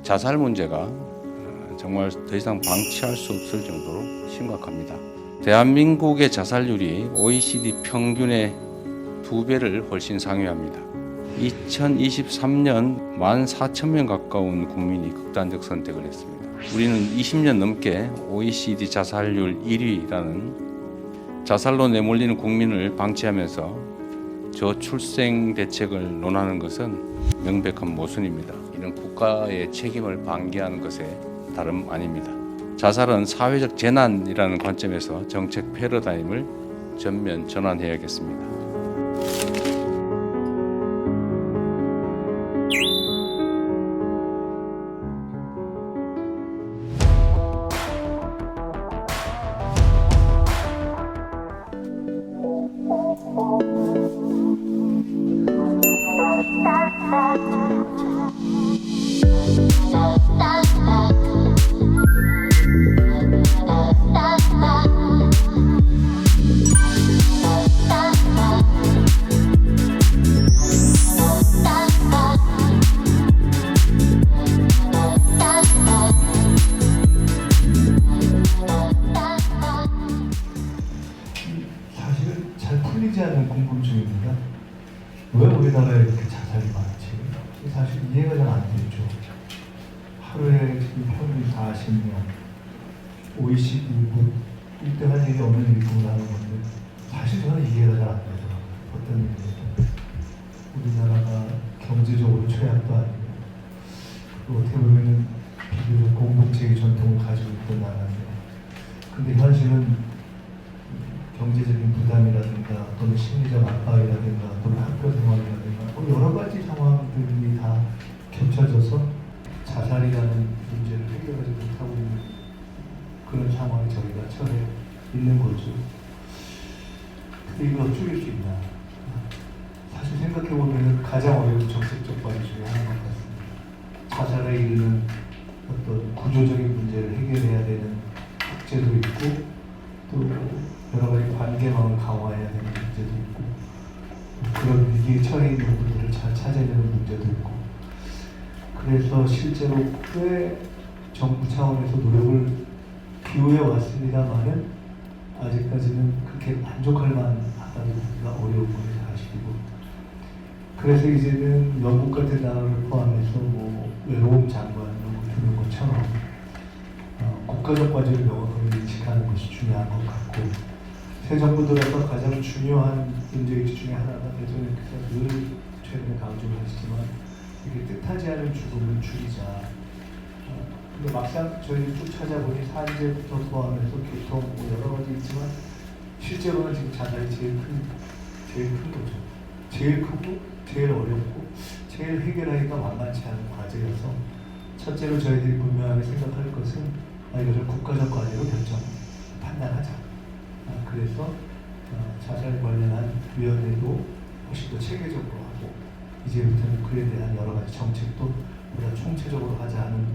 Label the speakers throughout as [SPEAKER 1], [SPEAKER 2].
[SPEAKER 1] 자살 문제가 정말 더 이상 방치할 수 없을 정도로 심각합니다. 대한민국의 자살률이 OECD 평균의 2배를 훨씬 상회합니다. 2023년 14,000명 가까운 국민이 극단적 선택을 했습니다. 우리는 20년 넘게 OECD 자살률 1위라는 자살로 내몰리는 국민을 방치하면서 저출생 대책을 논하는 것은 명백한 모순입니다. 이는 국가의 책임을 방기하는 것에 다름 아닙니다. 자살은 사회적 재난이라는 관점에서 정책 패러다임을 전면 전환해야겠습니다.
[SPEAKER 2] 사실은 잘 풀리지 않는 궁금증입니다. 왜 우리나라에 이렇게 자살이 많지? 사실 이해가 잘 안 되죠. 하루에 지금 평균 40명, OECD 1등한 일이 없는 일부를 하는 건데 사실 저는 이해가 잘 안 되더라고요. 어떤 일이든 우리나라가 경제적으로 최악도 아니고 또 어떻게 보면 비교적 공동체의 전통을 가지고 있던 나라인데 근데 현실은 경제적인 부담이라든가 또는 심리적 압박이라든가 또는 학교 생활이라든가 여러 가지 상황들이 다 겹쳐져서 자살이라는 문제를 해결하지 못하고 있는 그런 상황에 저희가 처해 있는 거죠. 근데 이걸 줄일 수 있나? 사실 생각해보면 가장 어려운 정책적 과제 중에 하나인 것 같습니다. 자살에 이르는 어떤 구조적인 문제를 해결해야 되는 숙제도 있고 또 여러 가지 관계망을 강화해야 되는 문제도 있고 그런 위기에 처해 있는 분들을 잘 찾아내는 문제도 있고 그래서 실제로 꽤 정부 차원에서 노력을 기울여 왔습니다만은 아직까지는 그렇게 만족할 만하다기가 어려운 건 사실이고 그래서 이제는 영국 같은 나라를 포함해서 뭐 외로움 장관 이런 거 두는 것처럼 국가적 과제를 명확하게 인식하는 것이 중요한 것 같고 새 정부 들어서 가장 중요한 문제의식 중에 하나가 대통령께서 늘 최근에 강조를 하시지만 이게 뜻하지 않은 죽음을 줄이자. 근데 막상 저희 쭉 찾아보니 산재부터 포함해서 교통 뭐 여러 가지 있지만 실제로는 지금 자살이 제일 큰 거죠. 제일 크고 제일 어렵고 제일 해결하기가 만만치 않은 과제여서 첫째로 저희들이 분명하게 생각할 것은 이것을 국가적 과제로 판단하자. 그래서 자살 관련한 위원회도 훨씬 더 체계적으로 하고 이제부터는 그에 대한 여러 가지 정책도 보다 총체적으로 하자는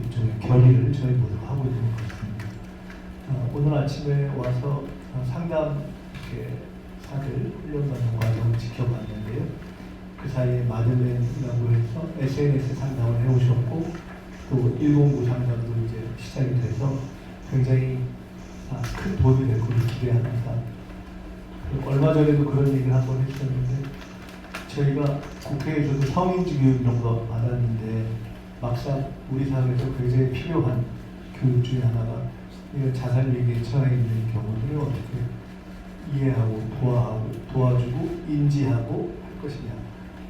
[SPEAKER 2] 일종의 결의를 저희 모두 하고 있는 것 같습니다. 오늘 아침에 와서 상담 사들 훈련받는 과정을 지켜봤는데요. 그 사이에 마들렌이라고 해서 SNS 상담을 해오셨고 또 109 상담도 이제 시작이 돼서 굉장히 큰 도움이 될 것을 기대합니다. 얼마 전에도 그런 얘기를 한번 했었는데 저희가 국회에서도 성인지 교육 이런 거 받았는데 막상 우리 사회에서 굉장히 필요한 교육 중에 하나가 자살 위기에 처해 있는 경우를 어떻게 이해하고 도와주고 인지하고 할 것이냐.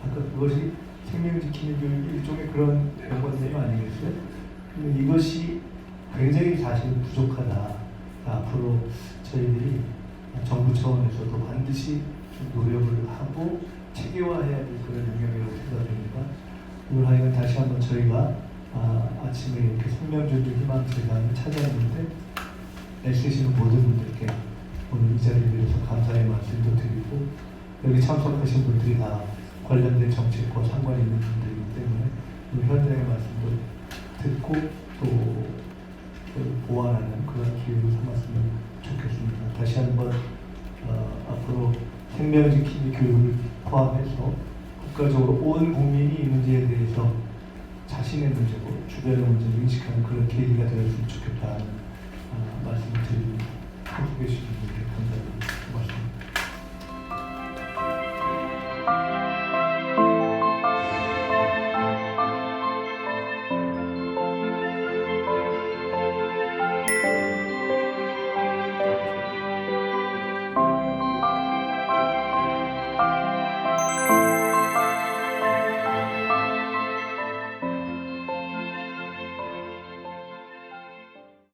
[SPEAKER 2] 아까 그것이 생명 지키는 교육 일종의 그런 연관됨이 아니겠어요? 근데 이것이 굉장히 사실은 부족하다. 앞으로 저희들이 정부 차원에서도 반드시 좀 노력을 하고 체계화해야 될 그런 영역이라고 생각합니다. 오늘 하여간 다시 한번 저희가 아침에 이렇게 생명존중 희망재단을 찾아왔는데 애쓰시는 모든 분들께 오늘 이 자리를 위해서 감사의 말씀도 드리고 여기 참석하신 분들이 다 관련된 정책과 상관이 있는 분들이기 때문에 오늘 현장의 말씀도 듣고 또 보완하는 그런 기회로 삼았으면 좋겠습니다. 다시 한번 앞으로 생명지킴이 교육을 포함해서 국가적으로 온 국민이 이 문제에 대해서 자신의 문제고 주변의 문제를 인식하는 그런 계기가 되었으면 좋겠다는 말씀을 드립니다. 하고 계신 분들께 감사합니다.